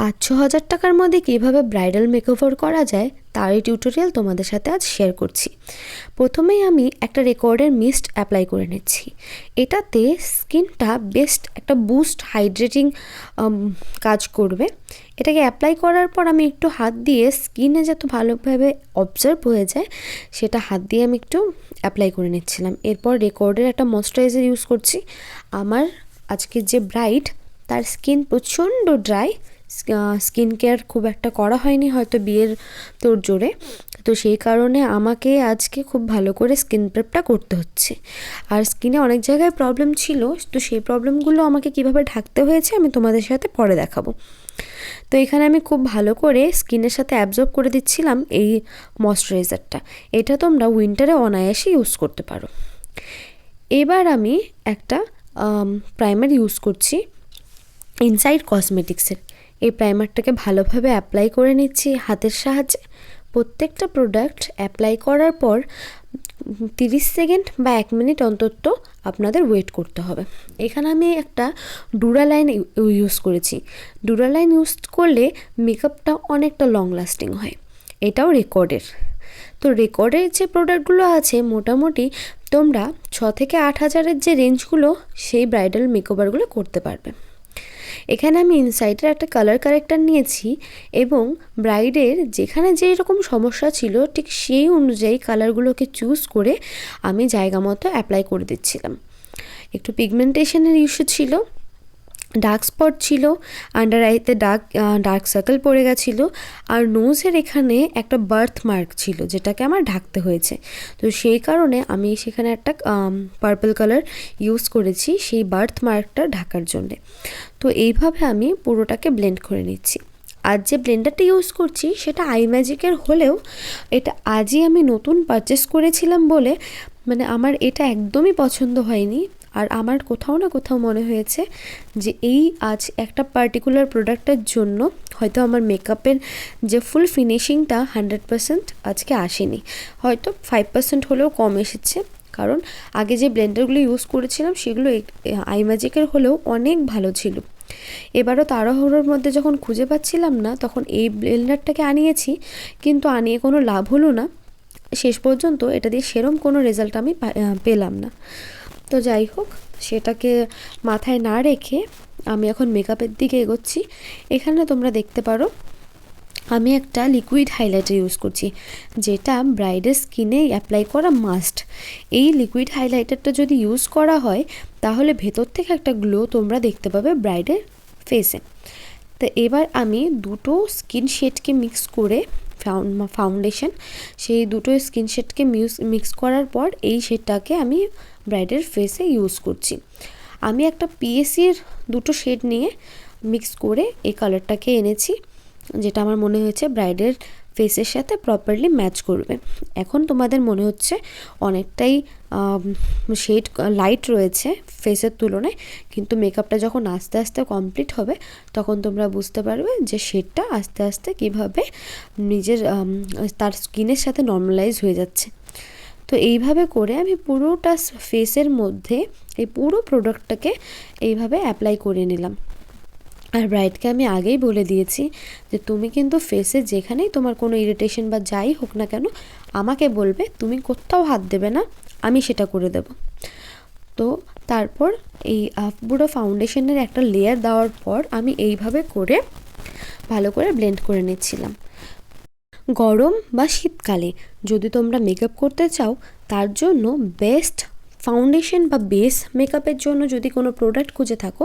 5-6 হাজার টাকার মধ্যে কীভাবে ব্রাইডাল মেকওভার করা যায় তারই টিউটোরিয়াল তোমাদের সাথে আজ শেয়ার করছি। প্রথমেই আমি একটা রেকর্ডের মিস্ট অ্যাপ্লাই করে নিচ্ছি। এটাতে স্কিনটা বেস্ট একটা বুস্ট হাইড্রেটিং কাজ করবে। এটাকে অ্যাপ্লাই করার পর আমি একটু হাত দিয়ে স্কিনে যাতে ভালোভাবে অবজার্ভ হয়ে যায় সেটা হাত দিয়ে আমি একটু অ্যাপ্লাই করে নিচ্ছিলাম। এরপর রেকর্ডের একটা ময়েশ্চারাইজার ইউজ করছি। আমার আজকের যে ব্রাইড তার স্কিন প্রচণ্ড ড্রাই, স্কিন কেয়ার খুব একটা করা হয়নি হয়তো বিয়ের তোড়জোড়ে, তো সেই কারণে আমাকে আজকে খুব ভালো করে স্কিন প্রেপটা করতে হচ্ছে। আর স্কিনে অনেক জায়গায় প্রবলেম ছিল, তো সেই প্রবলেমগুলো আমাকে কিভাবে ঢাকতে হয়েছে আমি তোমাদের সাথে পরে দেখাবো। তো এখানে আমি খুব ভালো করে স্কিনের সাথে অ্যাবজর্ব করে দিচ্ছিলাম এই ময়েশ্চারাইজারটা। এটা তোমরা উইন্টারে অনায়াসে ইউজ করতে পারো। এবার আমি একটা প্রাইমার ইউজ করছি ইনসাইড কসমেটিক্সের। এই প্রাইমারটাকে ভালোভাবে অ্যাপ্লাই করে নিচ্ছি হাতের সাহায্যে। প্রত্যেকটা প্রোডাক্ট অ্যাপ্লাই করার পর 30 সেকেন্ড বা 1 মিনিট অন্তত আপনাদের ওয়েট করতে হবে। এখানে আমি একটা ডুরালাইন ইউজ করেছি। ডুরালাইন ইউজ করলে মেকআপটা অনেকটা লং লাস্টিং হয়। এটাও রেকর্ডের। তো রেকর্ডের যে প্রোডাক্টগুলো আছে মোটামুটি তোমরা 6 থেকে 8 হাজারের যে রেঞ্জগুলো সেই ব্রাইডাল মেকওভারগুলো করতে পারবে। এখানে আমি ইনসাইডের একটা কালার কারেক্টার নিয়েছি এবং ব্রাইডের যেখানে যেই রকম সমস্যা ছিল ঠিক সেই অনুযায়ী কালারগুলোকে চুজ করে আমি জায়গা মতো অ্যাপ্লাই করে দিচ্ছিলাম। একটু পিগমেন্টেশনের ইস্যু ছিল, ডার্ক স্পট ছিল, আন্ডার আইতে ডার্ক সার্কেল পড়ে গেছিলো, আর নোজের এখানে একটা বার্থ মার্ক ছিল যেটাকে আমার ঢাকতে হয়েছে। তো সেই কারণে আমি সেখানে একটা পার্পল কালার ইউজ করেছি সেই বার্থ মার্কটা ঢাকার জন্যে। তো এইভাবে আমি পুরোটাকে ব্লেন্ড করে নিচ্ছি। আর যে ব্লেন্ডারটা ইউজ করছি সেটা আই ম্যাজিকের হলেও এটা আজই আমি নতুন পারচেস করেছিলাম বলে মানে আমার এটা একদমই পছন্দ হয়নি। আর আমার কোথাও না কোথাও মনে হয়েছে যে এই আজ একটা পার্টিকুলার প্রোডাক্টের জন্য হয়তো আমার মেকআপের যে ফুল ফিনিশিংটা 100% আজকে আসেনি, হয়তো 5% হলেও কম এসেছে। কারণ আগে যে ব্লেন্ডারগুলো ইউজ করেছিলাম সেগুলো আই ম্যাজিকের হলেও অনেক ভালো ছিল। এবারও তাড়াহুড়োর মধ্যে যখন খুঁজে পাচ্ছিলাম না তখন এই ব্লেন্ডারটাকে আনিয়েছি, কিন্তু আনিয়ে কোনো লাভ হলো না। শেষ পর্যন্ত এটা দিয়ে সেরম কোনো রেজাল্ট আমি পেলাম না। তো যাই হোক, সেটাকে মাথায় না রেখে আমি এখন মেকআপের দিকে এগোচ্ছি। এখানে তোমরা দেখতে পারো আমি একটা লিকুইড হাইলাইটার ইউজ করছি যেটা ব্রাইডের স্কিনে অ্যাপ্লাই করা মাস্ট। এই লিকুইড হাইলাইটারটা যদি ইউজ করা হয় তাহলে ভেতর থেকে একটা গ্লো তোমরা দেখতে পাবে ব্রাইডের ফেসে। তো এবার আমি দুটো স্কিন শেডকে মিক্স করে ফাউন্ডেশন, সেই দুটো স্কিন শেডকে মিক্স করার পর এই শেডটাকে আমি ব্রাইডের ফেসে ইউজ করছি। আমি একটা পিএসির দুটো শেড নিয়ে মিক্স করে এই কালারটাকে এনেছি যেটা আমার মনে হয়েছে ব্রাইডের ফেসের সাথে প্রপারলি ম্যাচ করবে। এখন তোমাদের মনে হচ্ছে অনেকটাই শেড লাইট রয়েছে ফেসের তুলনায়, কিন্তু মেকআপটা যখন আস্তে আস্তে কমপ্লিট হবে তখন তোমরা বুঝতে পারবে যে শেডটা আস্তে আস্তে কীভাবে নিজের তার স্কিনের সাথে নর্মালাইজ হয়ে যাচ্ছে। তো এইভাবে করে আমি পুরোটা ফেসের মধ্যে এই পুরো প্রোডাক্টটাকে এইভাবে অ্যাপ্লাই করে নিলাম। আর ব্রাইডকে আমি আগেই বলে দিয়েছি যে তুমি কিন্তু ফেসে যেখানেই তোমার কোনো ইরিটেশন বা যাই হোক না কেন আমাকে বলবে, তুমি কোথাও হাত দেবে না, আমি সেটা করে দেব। তো তারপর এই পুরো ফাউন্ডেশনের একটা লেয়ার দেওয়ার পর আমি এইভাবে করে ভালো করে ব্লেন্ড করে নিচ্ছিলাম। গরম বা শীতকালে যদি তোমরা মেকআপ করতে চাও তার জন্য বেস্ট ফাউন্ডেশন বা বেস মেকআপের জন্য যদি কোনো প্রোডাক্ট খুঁজে থাকো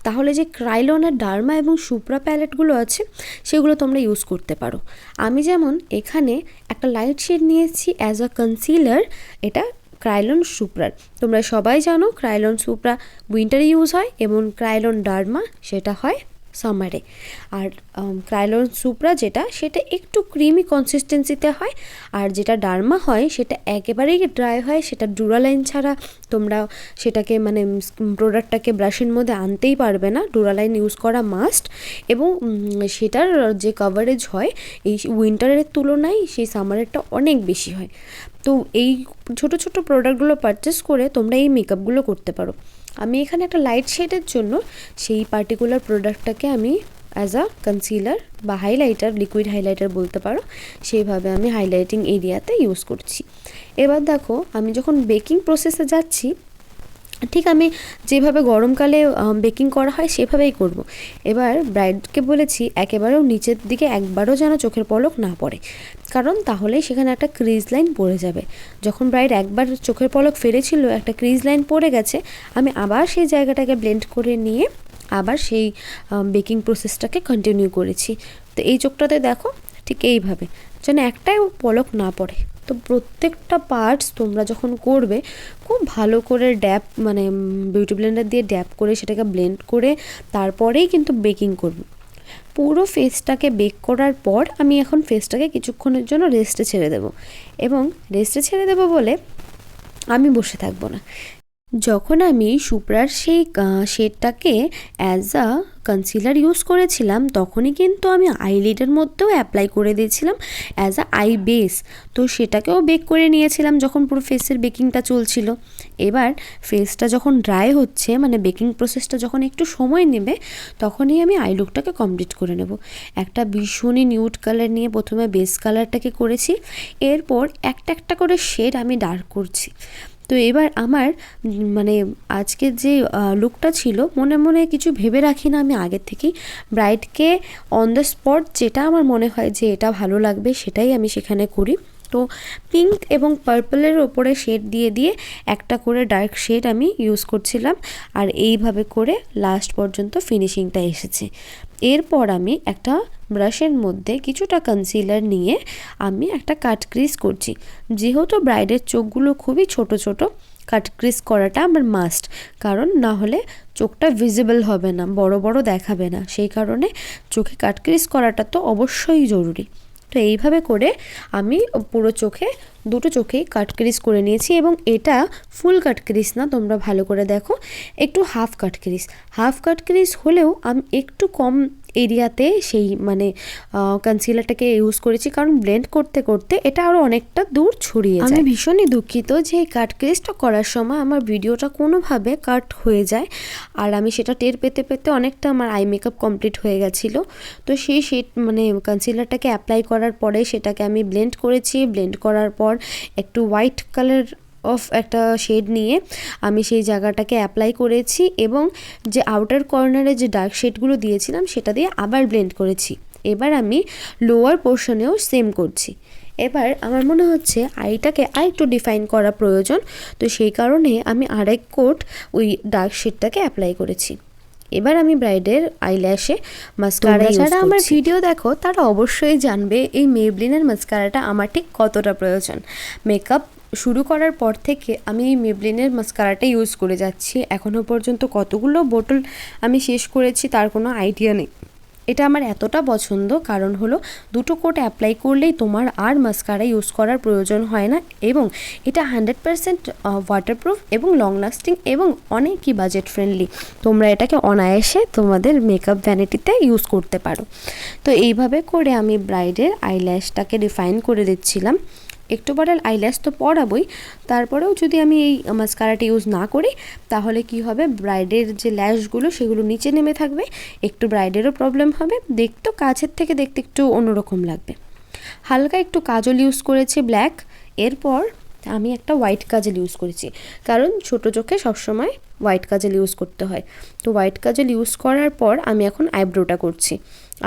তাহলে যে ক্রাইলনের ডার্মা এবং সুপ্রা প্যালেটগুলো আছে সেগুলো তোমরা ইউজ করতে পারো। আমি যেমন এখানে একটা লাইট শেড নিয়েছি অ্যাজ আ কনসিলার, এটা ক্রাইলন সুপ্রার। তোমরা সবাই জানো ক্রাইলন সুপ্রা উইন্টারে ইউজ হয় এবং ক্রাইলন ডার্মা সেটা হয় সামারে। আর ক্রাইলন সুপ্রা যেটা সেটা একটু ক্রিমি কনসিস্টেন্সিতে হয়, আর যেটা ডার্মা হয় সেটা একেবারেই ড্রাই হয়। সেটা ডুরালাইন ছাড়া তোমরা সেটাকে মানে প্রোডাক্টটাকে ব্রাশের মধ্যে আনতেই পারবে না, ডুরালাইন ইউজ করা মাস্ট। এবং সেটার যে কভারেজ হয় এই উইন্টারের তুলনায় সেই সামারেরটা অনেক বেশি হয়। তো এই ছোট ছোট প্রোডাক্টগুলো পারচেস করে তোমরা এই মেকআপগুলো করতে পারো। আমি এখানে একটা লাইট শেডের জন্য সেই পার্টিকুলার প্রোডাক্টটাকে আমি অ্যাজ আ কনসিলার বা হাইলাইটার, লিকুইড হাইলাইটার বলতে পারো, সেইভাবে আমি হাইলাইটিং এরিয়াতে ইউজ করছি। এবার দেখো আমি যখন বেকিং প্রসেসে যাচ্ছি, ঠিক আমি যেভাবে গরমকালে বেকিং করা হয় সেভাবেই করব। এবার ব্রাইডকে বলেছি একেবারেও নিচের দিকে একবারও যেন চোখের পলক না পড়ে, কারণ তাহলেই সেখানে একটা ক্রিজ লাইন পড়ে যাবে। যখন ব্রাইড একবার চোখের পলক ফেলেছিল, একটা ক্রিজ লাইন পড়ে গেছে, আমি আবার সেই জায়গাটাকে ব্লেন্ড করে নিয়ে আবার সেই বেকিং প্রসেসটাকে কন্টিনিউ করেছি। তো এই চোখটাতে দেখো ঠিক এইভাবে যেন একটাই পলক না পড়ে। তো প্রত্যেকটা পার্টস তোমরা যখন করবে খুব ভালো করে ড্যাপ মানে বিউটি ব্লেন্ডার দিয়ে ড্যাপ করে সেটাকে ব্লেন্ড করে তারপরেই কিন্তু বেকিং করব। পুরো ফেসটাকে বেক করার পর আমি এখন ফেসটাকে কিছুক্ষণের জন্য রেস্টে ছেড়ে দেব, এবং রেস্টে ছেড়ে দেব বলে আমি বসে থাকবো না। যখন আমি সুপ্রার সেই শেডটাকে অ্যাজ আ কনসিলার ইউজ করেছিলাম, তখনই কিন্তু আমি আইলিডের মধ্যেও অ্যাপ্লাই করে দিয়েছিলাম অ্যাজ আ আই বেস। তো সেটাকেও বেক করে নিয়েছিলাম যখন পুরো ফেসের বেকিংটা চলছিল। এবার ফেসটা যখন ড্রাই হচ্ছে, মানে বেকিং প্রসেসটা যখন একটু সময় নেবে, তখনই আমি আই লুকটাকে কমপ্লিট করে নেব। একটা ভীষণই নিউড কালার নিয়ে প্রথমে বেস কালারটাকে করেছি, এরপর একটা একটা করে শেড আমি ডার্ক করছি। তো এবার আমার মানে আজকের যে লুকটা ছিল, মনে মনে কিছু ভেবে রাখি না, আমি আগের থেকেই ব্রাইডকে অন দ্য স্পট যেটা আমার মনে হয় যে এটা ভালো লাগবে সেটাই আমি সেখানে করি। তো পিঙ্ক এবং পার্পলের ওপরে শেড দিয়ে দিয়ে একটা করে ডার্ক শেড আমি ইউজ করছিলাম, আর এইভাবে করে লাস্ট পর্যন্ত ফিনিশিংটা এসেছে। এরপর আমি একটা ব্রাশের মধ্যে কিছুটা কনসিলার নিয়ে আমি একটা কাট ক্রিজ করছি। যেহেতু ব্রাইডের চোখগুলো খুবই ছোট ছোট, কাট ক্রিজ করাটা আমার মাস্ট, কারণ না হলে চোখটা ভিজিবল হবে না, বড় বড় দেখাবে না, সেই কারণে চোখে কাট ক্রিজ করাটা তো অবশ্যই জরুরি। তো এইভাবে করে আমি পুরো চোখে দুটো চোখেই কাট ক্রিজ করে নিয়েছি, এবং এটা ফুল কাট ক্রিজ না, তোমরা ভালো করে দেখো, একটু half cut crease. Half cut crease হলেও আমি একটু কম এরিয়াতে সেই মানে কনসিলারটাকে ইউজ করেছি, কারণ ব্লেন্ড করতে করতে এটা আরও অনেকটা দূর ছড়িয়ে যায়। আমি ভীষণই দুঃখিত যে এই কাট ক্রিজটা করার সময় আমার ভিডিওটা কোনোভাবে কাট হয়ে যায়, আর আমি সেটা টের পেতে পেতে অনেকটা আমার আই মেকআপ কমপ্লিট হয়ে গেছিলো। তো সেই মানে কনসিলারটাকে অ্যাপ্লাই করার পরে সেটাকে আমি ব্লেন্ড করেছি। ব্লেন্ড করার পর একটু হোয়াইট কালার অফ একটা শেড নিয়ে আমি সেই জায়গাটাকে অ্যাপ্লাই করেছি, এবং যে আউটার কর্নারে যে ডার্ক শেডগুলো দিয়েছিলাম সেটা দিয়ে আবার ব্লেন্ড করেছি। এবার আমি লোয়ার পোর্শনেও সেম করছি। এবার আমার মনে হচ্ছে আইটাকে আর একটু ডিফাইন করা প্রয়োজন, তো সেই কারণে আমি আরেক কোট ওই ডার্ক শেডটাকে অ্যাপ্লাই করেছি। এবার আমি ব্রাইডের আইল্যাশে মাস্কারা, যারা আমার ভিডিও দেখো তারা অবশ্যই জানবে এই মেবলিনের মাস্কারাটা আমার ঠিক কতটা প্রয়োজন। মেকআপ শুরু করার পর থেকে আমি এই মেবলিনের মাস্কারাটা ইউজ করে যাচ্ছি, এখনও পর্যন্ত কতগুলো বোতল আমি শেষ করেছি তার কোনো আইডিয়া নেই। এটা আমার এতটা পছন্দ, কারণ হলো দুটো কোট অ্যাপ্লাই করলেই তোমার আর মাস্কারা ইউজ করার প্রয়োজন হয় না, এবং এটা 100% ওয়াটারপ্রুফ এবং লং লাস্টিং এবং অনেকই বাজেট ফ্রেন্ডলি। তোমরা এটাকে অনায়াসে তোমাদের মেকআপ ভ্যানিটিতে ইউজ করতে পারো। তো এইভাবে করে আমি ব্রাইডের আইল্যাশটাকে ডিফাইন করে দিচ্ছিলাম। একটু বাড়াল আইল্যাশ তো পরাবই, তারপরেও যদি আমি এই মাস্কারাটা ইউজ না করি তাহলে কি হবে, ব্রাইডের যে ল্যাশগুলো সেগুলো নিচে নেমে থাকবে, একটু ব্রাইডেরও প্রবলেম হবে, দেখতেও কাছের থেকে দেখতে একটু অন্যরকম লাগবে। হালকা একটু কাজল ইউজ করেছি ব্ল্যাক, এরপর আমি একটা হোয়াইট কাজল ইউজ করেছি, কারণ ছোটো চোখে সবসময় হোয়াইট কাজল ইউজ করতে হয়। তো হোয়াইট কাজল ইউজ করার পর আমি এখন আইব্রোটা করছি।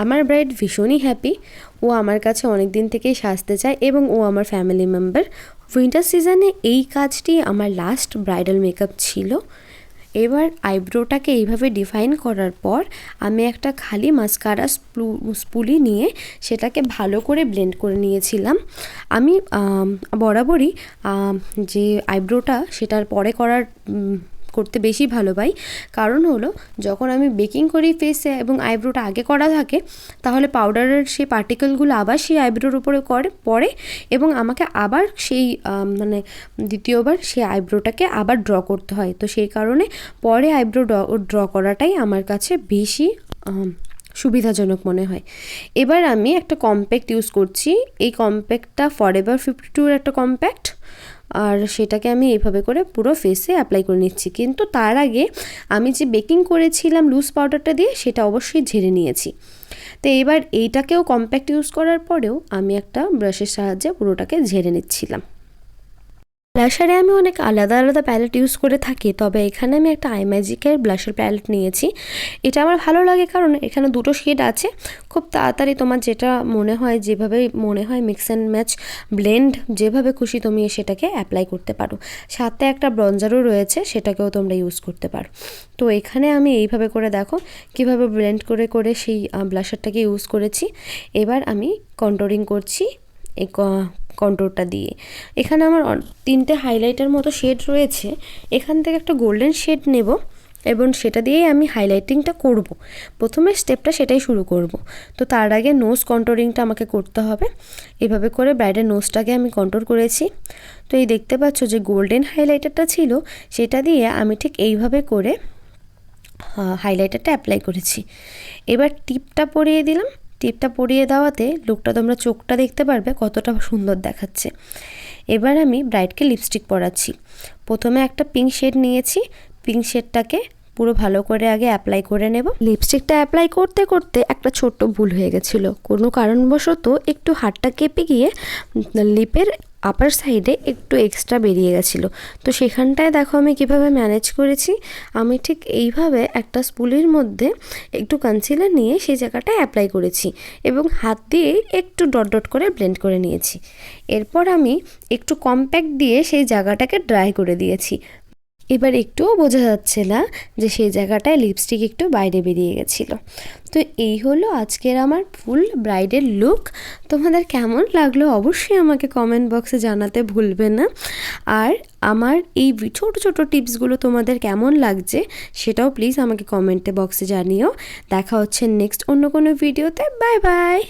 আমার ব্রাইড ভীষণই হ্যাপি, ও আমার কাছে অনেক দিন থেকেই সাজতে চায় এবং ও আমার ফ্যামিলি মেম্বার। উইন্টার সিজনে এই কাজটি আমার লাস্ট ব্রাইডাল মেকআপ ছিল। এবার আইব্রোটাকে এইভাবে ডিফাইন করার পর আমি একটা খালি মাস্কারা স্পুলি নিয়ে সেটাকে ভালো করে ব্লেন্ড করে নিয়েছিলাম। আমি বরাবরই যে আইব্রোটা সেটার পরে করতে বেশি ভালো পাই, কারণ হলো যখন আমি বেকিং করি ফেসে এবং আইব্রোটা আগে করা থাকে, তাহলে পাউডারের সেই পার্টিকেলগুলো আবার সেই আইব্রোর উপরে পড়ে এবং আমাকে আবার সেই মানে দ্বিতীয়বার সেই আইব্রোটাকে আবার ড্র করতে হয়। তো সেই কারণে পরে আইব্রো ড্র করাটাই আমার কাছে বেশি সুবিধাজনক মনে হয়। এবার আমি একটা কম্প্যাক্ট ইউজ করছি। এই কম্প্যাক্টটা ফরএভার 52 একটা কম্প্যাক্ট, আর সেটাকে আমি এইভাবে করে পুরো ফেসে অ্যাপ্লাই করে নিচ্ছি। কিন্তু তার আগে আমি যে বেকিং করেছিলাম লুজ পাউডারটা দিয়ে, সেটা অবশ্যই ঝেড়ে নিয়েছি। তো এইবার এইটাকেও কম্প্যাক্ট ইউজ করার পরেও আমি একটা ব্রাশের সাহায্যে পুরোটাকে ঝেড়ে নিচ্ছিলাম। ব্লাশারে আমি অনেক আলাদা আলাদা প্যালেট ইউজ করে থাকি, তবে এখানে আমি একটা আই ম্যাজিকের ব্লাশার প্যালেট নিয়েছি। এটা আমার ভালো লাগে কারণ এখানে দুটো শেড আছে, খুব তাড়াতাড়ি তোমার যেটা মনে হয়, যেভাবে মনে হয় মিক্স অ্যান্ড ম্যাচ ব্লেন্ড যেভাবে খুশি তুমি সেটাকে অ্যাপ্লাই করতে পারো। সাথে একটা ব্রঞ্জারও রয়েছে, সেটাকেও তোমরা ইউজ করতে পারো। তো এখানে আমি এইভাবে করে দেখো কিভাবে ব্লেন্ড করে করে সেই ব্লাশারটাকে ইউজ করেছি। এবার আমি কন্ট্রোলিং করছি এই কন্ট্রোরটা দিয়ে। এখানে আমার 3টে হাইলাইটের মতো শেড রয়েছে, এখান থেকে একটা গোল্ডেন শেড নেব এবং সেটা দিয়েই আমি হাইলাইটিংটা করব। প্রথমে স্টেপটা সেটাই শুরু করব। তো তার আগে নোজ কন্ট্রোলিংটা আমাকে করতে হবে। এভাবে করে ব্রাইডের নোজটাকে আমি কন্ট্রোল করেছি। তো এই দেখতে পাচ্ছ যে গোল্ডেন হাইলাইটারটা ছিল, সেটা দিয়ে আমি ঠিক এইভাবে করে হাইলাইটারটা অ্যাপ্লাই করেছি। এবার টিপটা পরিয়ে দিলাম। টিপটা পরিয়ে দেওয়াতে লুকটা তোমরা চোখটা দেখতে পারবে কতটা সুন্দর দেখাচ্ছে। এবার আমি ব্রাইডকে লিপস্টিক পরাচ্ছি। প্রথমে একটা পিঙ্ক শেড নিয়েছি, পিঙ্ক শেডটাকে পুরো ভালো করে আগে অ্যাপ্লাই করে নেব। লিপস্টিকটা অ্যাপ্লাই করতে করতে একটা ছোট্ট ভুল হয়ে গেছিলো, কোনো কারণবশত একটু হাতটা কেঁপে গিয়ে লিপের আপার সাইডে একটু এক্সট্রা বেরিয়ে গেছিলো। তো সেখানটায় দেখো আমি কিভাবে ম্যানেজ করেছি। আমি ঠিক এইভাবে একটা স্পুলের মধ্যে একটু কনসিলার নিয়ে সেই জায়গাটায় অ্যাপ্লাই করেছি এবং হাত দিয়ে একটু ডট ডট করে ব্লেন্ড করে নিয়েছি। এরপর আমি একটু কম্প্যাক্ট দিয়ে সেই জায়গাটাকে ড্রাই করে দিয়েছি। এবার একটুও বোঝা যাচ্ছে না যে সেই জায়গাটায় লিপস্টিক একটু বাইরে বেরিয়ে গেছিলো। তো এই হলো আজকের আমার ফুল ব্রাইডের লুক। তোমাদের কেমন লাগলো অবশ্যই আমাকে কমেন্ট বক্সে জানাতে ভুলবে না। আর আমার এই ছোট ছোট টিপসগুলো তোমাদের কেমন লাগছে সেটাও প্লিজ আমাকে কমেন্টে বক্সে জানিও। দেখা হচ্ছে নেক্সট অন্য কোনো ভিডিওতে। Bye bye.